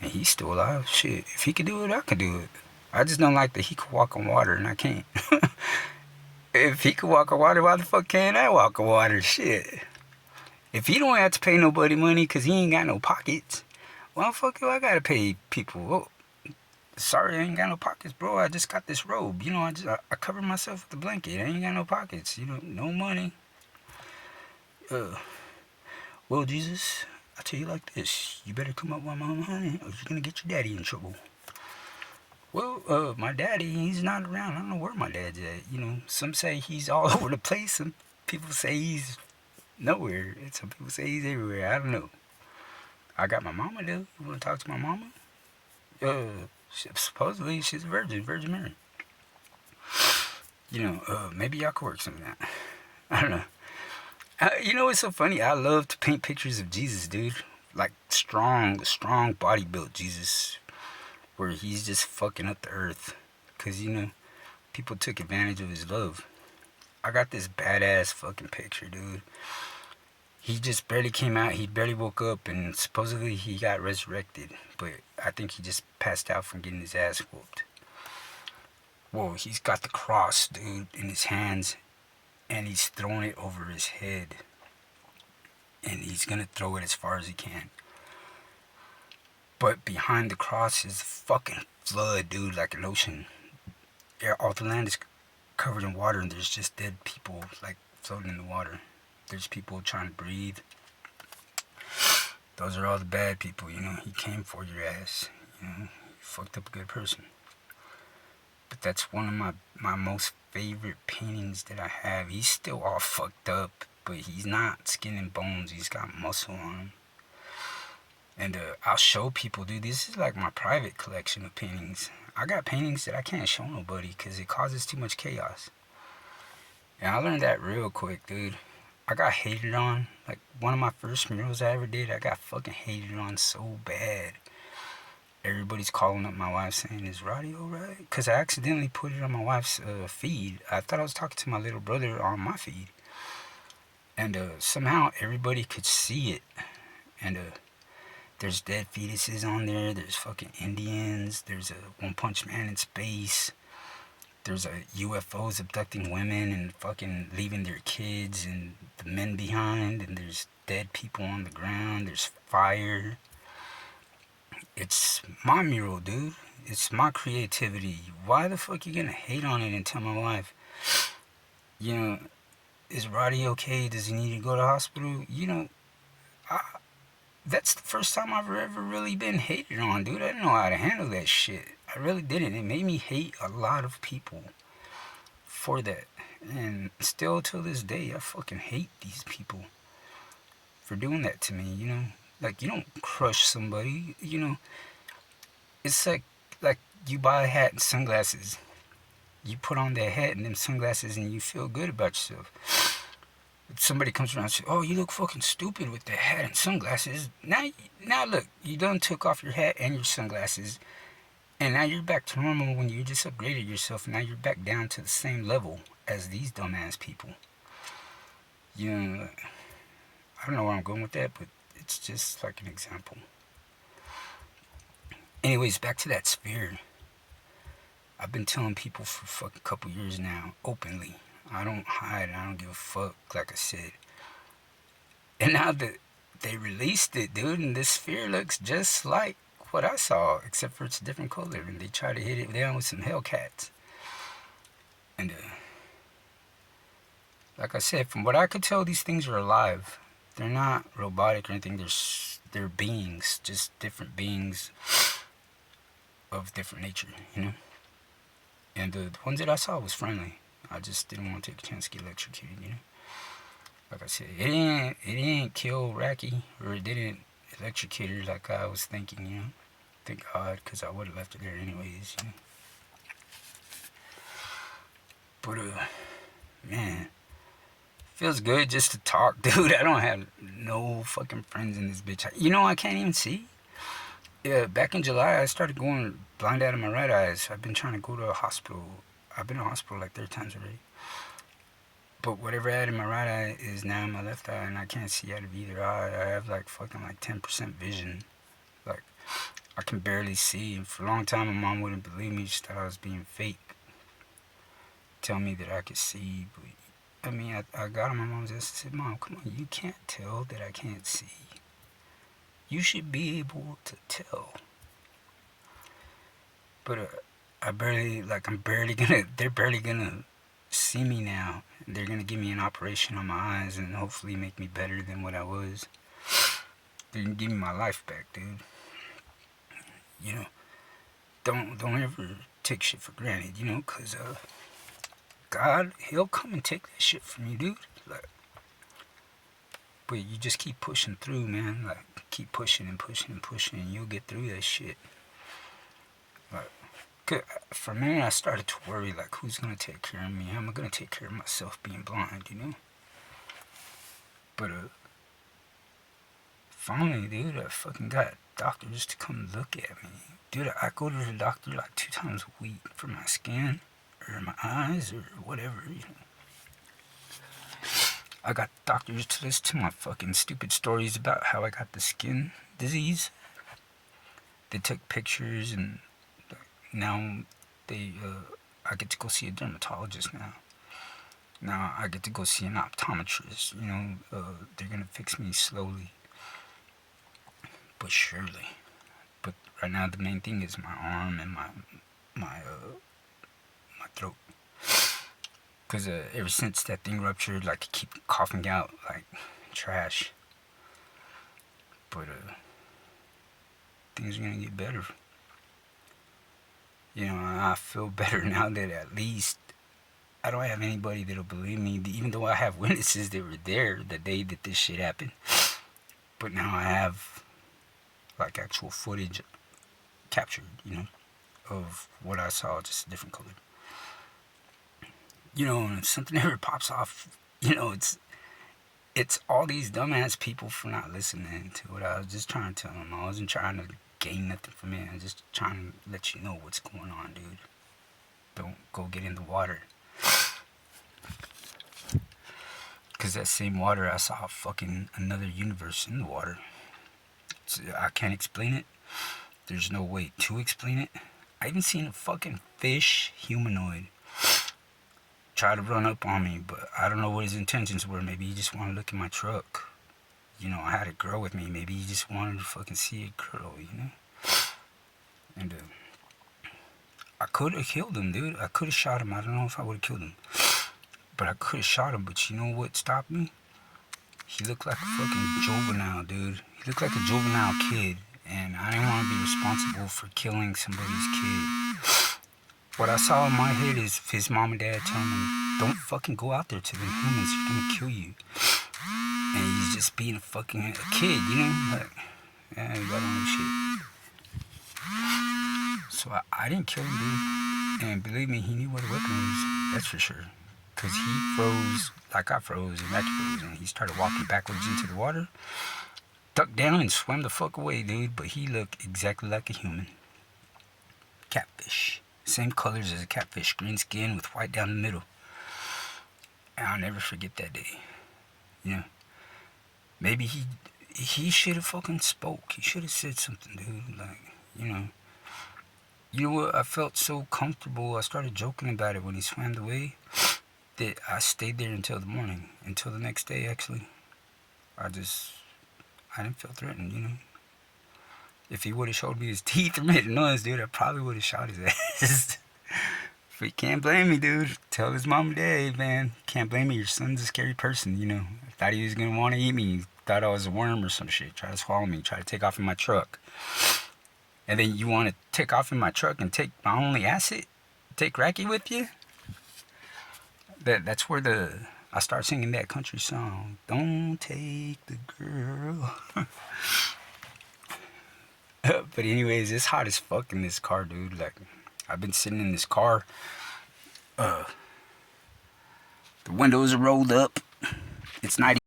And he's still alive. Shit, if he could do it, I could do it. I just don't like that he could walk on water and I can't. If he could walk on water, why the fuck can't I walk on water? Shit. If he don't have to pay nobody money because he ain't got no pockets, why the fuck do I gotta pay people? Oh, sorry, I ain't got no pockets, bro. I just got this robe. I cover myself with a blanket. I ain't got no pockets. No money. Uh, well, Jesus, I tell you like this. You better come up with my money or you're gonna get your daddy in trouble. Well, my daddy, he's not around. I don't know where my dad's at. Some say he's all over the place. Some people say he's nowhere. And some people say he's everywhere. I don't know. I got my mama though. You want to talk to my mama? Supposedly she's a virgin, Virgin Mary. Maybe y'all could work something out. I don't know. It's so funny? I love to paint pictures of Jesus, dude. Like strong body built Jesus, where he's just fucking up the earth. Cause people took advantage of his love. I got this badass fucking picture, dude. He just barely came out. He barely woke up, and supposedly he got resurrected. But I think he just passed out from getting his ass whooped. Whoa, he's got the cross, dude, in his hands, and he's throwing it over his head. And he's gonna throw it as far as he can. But behind the cross is fucking flood, dude, like an ocean. Yeah, all the land is covered in water, and there's just dead people, like, floating in the water. There's people trying to breathe. Those are all the bad people, He came for your ass. He fucked up a good person. But that's one of my most favorite paintings that I have. He's still all fucked up, but he's not skin and bones. He's got muscle on him. And I'll show people, dude, this is like my private collection of paintings. I got paintings that I can't show nobody because it causes too much chaos. And I learned that real quick, dude. I got hated on. Like, one of my first murals I ever did, I got fucking hated on so bad. Everybody's calling up my wife saying, is Roddy alright? Because I accidentally put it on my wife's feed. I thought I was talking to my little brother on my feed. And somehow everybody could see it. And there's dead fetuses on there. There's fucking Indians. There's a One Punch Man in space. There's UFOs abducting women and fucking leaving their kids and the men behind. And there's dead people on the ground. There's fire. It's my mural, dude. It's my creativity. Why the fuck you gonna hate on it and tell my wife, is Roddy okay? Does he need to go to the hospital? That's the first time I've ever really been hated on, dude. I didn't know how to handle that shit. I really didn't. It made me hate a lot of people for that. And still till this day, I fucking hate these people for doing that to me. Like, you don't crush somebody, It's like you buy a hat and sunglasses. You put on that hat and them sunglasses and you feel good about yourself. Somebody comes around and says, oh, you look fucking stupid with the hat and sunglasses. Now look, you done took off your hat and your sunglasses, and now you're back to normal when you just upgraded yourself, and now you're back down to the same level as these dumbass people. I don't know where I'm going with that, but it's just like an example. Anyways, back to that sphere. I've been telling people for a fucking couple years now, openly. I don't hide. I don't give a fuck, like I said. And now that they released it, dude, and this sphere looks just like what I saw, except for it's a different color. And they try to hit it down with some Hellcats. And, like I said, from what I could tell, these things are alive. They're not robotic or anything. They're beings, just different beings of different nature, And the ones that I saw was friendly. I just didn't want to take a chance to get electrocuted, Like I said, it didn't kill Racky, or it didn't electrocute her like I was thinking, Thank God, because I would have left it there anyways, But, man, feels good just to talk, dude. I don't have no fucking friends in this bitch. I can't even see. Yeah, back in July, I started going blind out of my right eyes. I've been trying to go to a hospital. I've been to a hospital like 3 times already. But whatever I had in my right eye is now in my left eye, and I can't see out of either eye. I have like fucking like 10% vision. Like, I can can barely see. And for a long time, my mom wouldn't believe me. She thought I was being fake. Tell me that I could see. But, I mean, I got on my mom's ass and said, Mom, come on, you can't tell that I can't see. You should be able to tell. But I'm barely gonna, they're barely gonna see me now. They're gonna give me an operation on my eyes and hopefully make me better than what I was. They're gonna give me my life back, dude. You know, don't ever take shit for granted, you know, cause God, He'll come and take that shit from you, dude. Like, but you just keep pushing through, man. Like, keep pushing and pushing and pushing, and you'll get through that shit. Like, for me, I started to worry, like, who's gonna take care of me? How am I gonna take care of myself being blind, you know? But, finally, dude, I fucking got doctors to come look at me. Dude, I go to the doctor like 2 times a week for my skin, or my eyes, or whatever, you know? I got doctors to listen to my fucking stupid stories about how I got the skin disease. They took pictures, and now I get to go see a dermatologist now. Now I get to go see an optometrist, you know. They're gonna fix me slowly, but surely. But right now the main thing is my arm and my throat. Cause ever since that thing ruptured, like, I keep coughing out like trash. But things are gonna get better. You know, I feel better now that at least I don't have anybody that'll believe me, even though I have witnesses that were there the day that this shit happened. But now I have, like, actual footage captured, you know, of what I saw, just a different color. You know, and if something ever pops off, you know, it's all these dumbass people for not listening to what I was just trying to tell them. I wasn't trying to gain nothing from it. I'm just trying to let you know what's going on, dude. Don't go get in the water. Because that same water, I saw fucking another universe in the water. So I can't explain it. There's no way to explain it. I even seen a fucking fish humanoid try to run up on me, but I don't know what his intentions were. Maybe he just wanted to look at my truck. You know, I had a girl with me. Maybe he just wanted to fucking see a girl, you know? And I could have killed him, dude. I could have shot him. I don't know if I would have killed him. But I could have shot him. But you know what stopped me? He looked like a fucking juvenile, dude. He looked like a juvenile kid. And I didn't want to be responsible for killing somebody's kid. What I saw in my head is his mom and dad telling him, don't fucking go out there to the humans, they're gonna kill you. And he's just being a kid, you know? Like, yeah, you got on shit. So I didn't kill him, dude. And believe me, he knew what a weapon was, that's for sure. Because he froze like I froze and Mac froze, and he started walking backwards into the water, ducked down and swam the fuck away, dude. But he looked exactly like a human. Catfish. Same colors as a catfish, green skin with white down the middle. And I'll never forget that day. You know, maybe he should have fucking spoke. He should have said something, dude. Like, you know what? I felt so comfortable. I started joking about it when he swam away that I stayed there until the morning, until the next day. Actually, I didn't feel threatened. You know. If he would have showed me his teeth or made a noise, dude, I probably would have shot his ass. But you can't blame me, dude. Tell his mom and dad, hey, man, can't blame me. Your son's a scary person, you know. I thought he was going to want to eat me. He thought I was a worm or some shit. Try to swallow me. Try to take off in my truck. And then you want to take off in my truck and take my only asset? Take Racky with you? That's where I start singing that country song. Don't take the girl. But anyways, it's hot as fuck in this car, dude. Like, I've been sitting in this car. The windows are rolled up. It's night.